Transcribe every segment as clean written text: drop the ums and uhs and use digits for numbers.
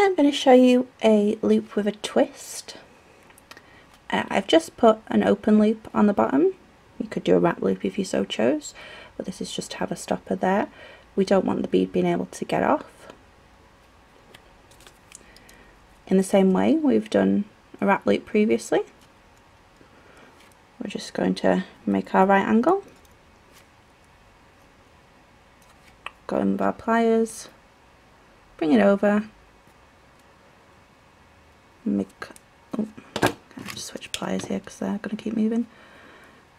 I'm going to show you a loop with a twist. I've just put an open loop on the bottom. You could do a wrap loop if you so chose, but this is just to have a stopper there. We don't want the bead being able to get off. In the same way we've done a wrap loop previously, we're just going to make our right angle, go in with our pliers, bring it over, just switch pliers here because they're going to keep moving.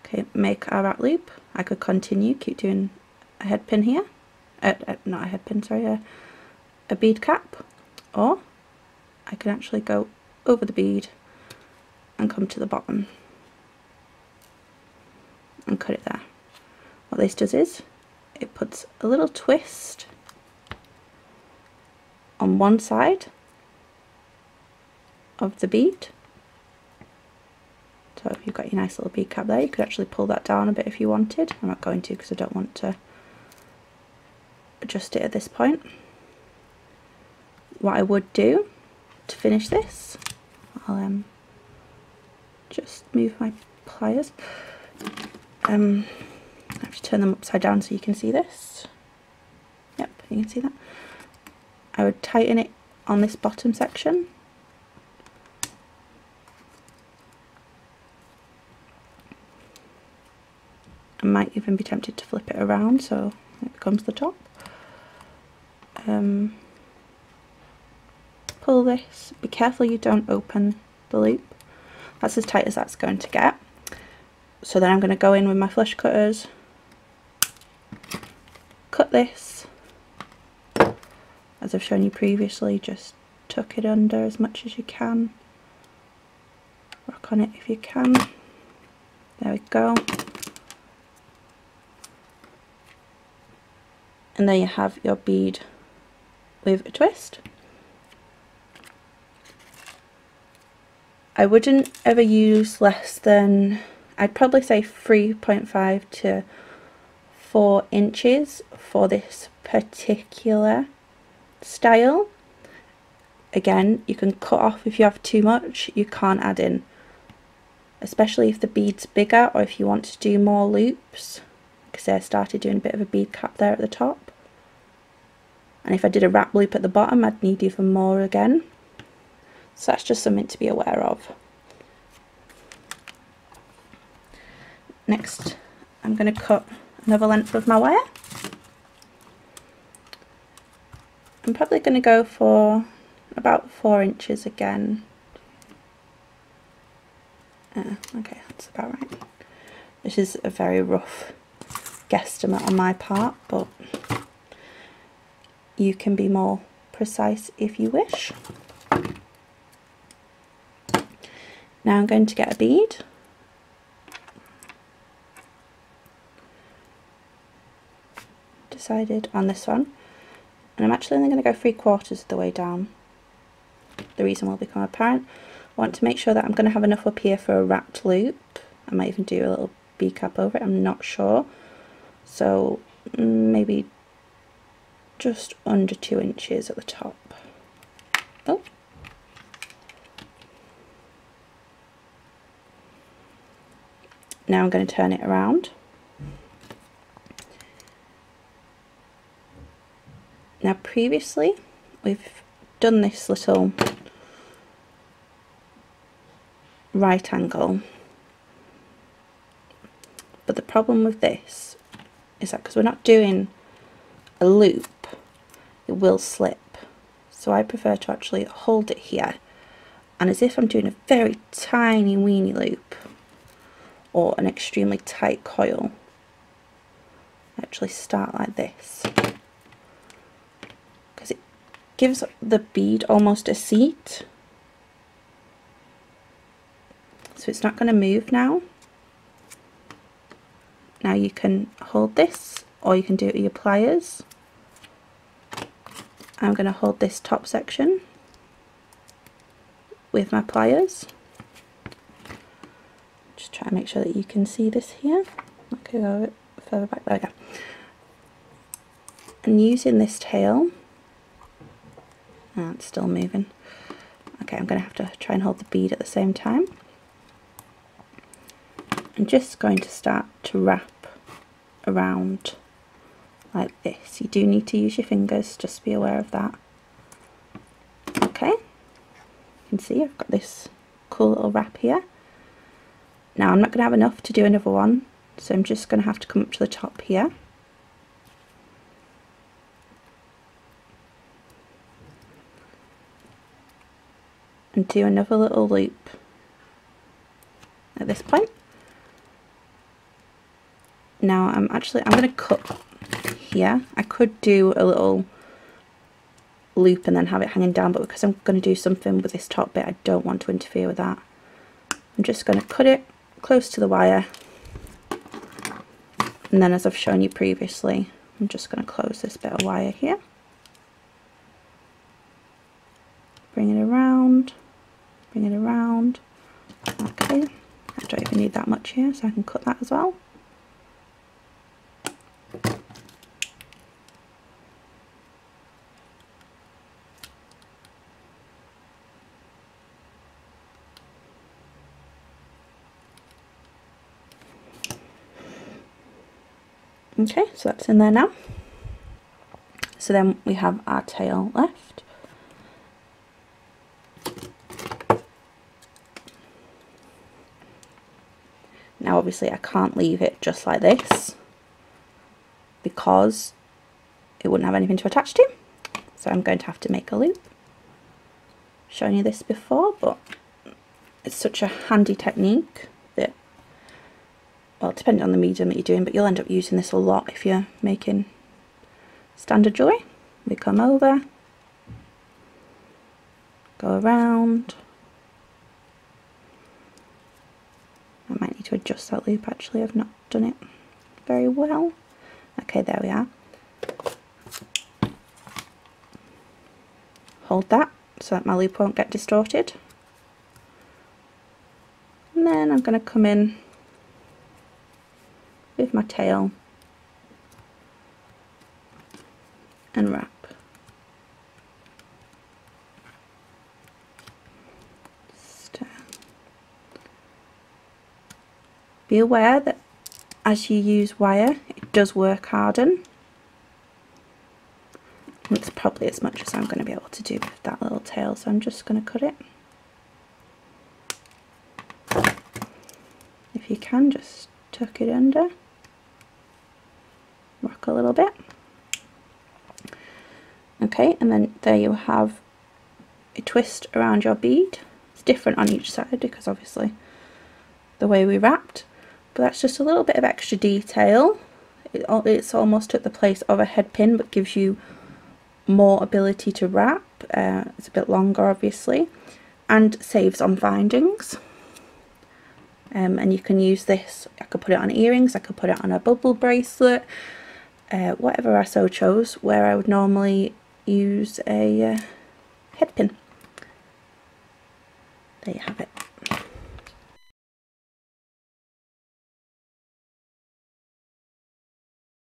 Okay, make our wrap loop. I could continue, keep doing a head pin here, not a head pin, sorry, a bead cap, or I can actually go over the bead and come to the bottom and cut it there. What this does is it puts a little twist on one side of the bead. So if you've got your nice little bead cap there, you could actually pull that down a bit if you wanted. I'm not going to because I don't want to adjust it at this point. What I would do to finish this, I'll just move my pliers. I have to turn them upside down so you can see this. Yep, you can see that. I would tighten it on this bottom section. I might even be tempted to flip it around so it becomes the top. Pull this, be careful you don't open the loop. That's as tight as that's going to get. So then I'm going to go in with my flush cutters, cut this, as I've shown you previously, just tuck it under as much as you can, rock on it if you can, there we go. And there you have your bead with a twist. I wouldn't ever use less than, I'd probably say 3.5 to 4 inches for this particular style. Again, you can cut off if you have too much, you can't add in, especially if the bead's bigger or if you want to do more loops. Because I started doing a bit of a bead cap there at the top, and if I did a wrap loop at the bottom I'd need even more again, so that's just something to be aware of. Next I'm going to cut another length of my wire. I'm probably going to go for about 4 inches again. Okay, that's about right. This is a very rough guesstimate on my part, but you can be more precise if you wish. Now I'm going to get a bead. Decided on this one, and I'm actually only going to go 3/4 of the way down. The reason will become apparent. I want to make sure that I'm going to have enough up here for a wrapped loop. I might even do a little bead cap over it, I'm not sure. So maybe just under 2 inches at the top. Oh. Now I'm going to turn it around. Now previously we've done this little right angle, but the problem with this is that because we're not doing a loop, it will slip. So I prefer to actually hold it here, and as if I'm doing a very tiny weeny loop or an extremely tight coil, actually start like this, because it gives the bead almost a seat, so it's not going to move now. Now you can hold this, or you can do it with your pliers. I'm going to hold this top section with my pliers. Just try and make sure that you can see this here. Okay, go a bit further back, there we go. And using this tail, Oh, it's still moving. Okay, I'm going to have to try and hold the bead at the same time. I'm just going to start to wrap around like this. You do need to use your fingers, just be aware of that. Okay, you can see I've got this cool little wrap here. Now I'm not going to have enough to do another one, so I'm just going to have to come up to the top here. And do another little loop at this point. Now I'm going to cut here. I could do a little loop and then have it hanging down, but because I'm going to do something with this top bit, I don't want to interfere with that. I'm just going to cut it close to the wire, and then as I've shown you previously, I'm just going to close this bit of wire here, bring it around, okay, I don't even need that much here, so I can cut that as well. Okay, so that's in there now. So then we have our tail left. Now obviously I can't leave it just like this because it wouldn't have anything to attach to. So I'm going to have to make a loop. Shown you this before, but it's such a handy technique that, well, depending on the medium that you're doing, but you'll end up using this a lot if you're making standard jewellery. We come over, go around. I might need to adjust that loop actually, I've not done it very well. Okay, there we are. Hold that so that my loop won't get distorted. And then I'm going to come in with my tail and wrap. Just, be aware that as you use wire, it does work harden. That's probably as much as I'm going to be able to do with that little tail, so I'm just going to cut it. If you can, just tuck it under. Rock a little bit. Okay, and then there you have a twist around your bead. It's different on each side because obviously the way we wrapped, but that's just a little bit of extra detail. It's almost at the place of a head pin, but gives you more ability to wrap. It's a bit longer obviously, and saves on findings. And you can use this, I could put it on earrings, I could put it on a bubble bracelet, whatever I so chose, where I would normally use a head pin. There you have it.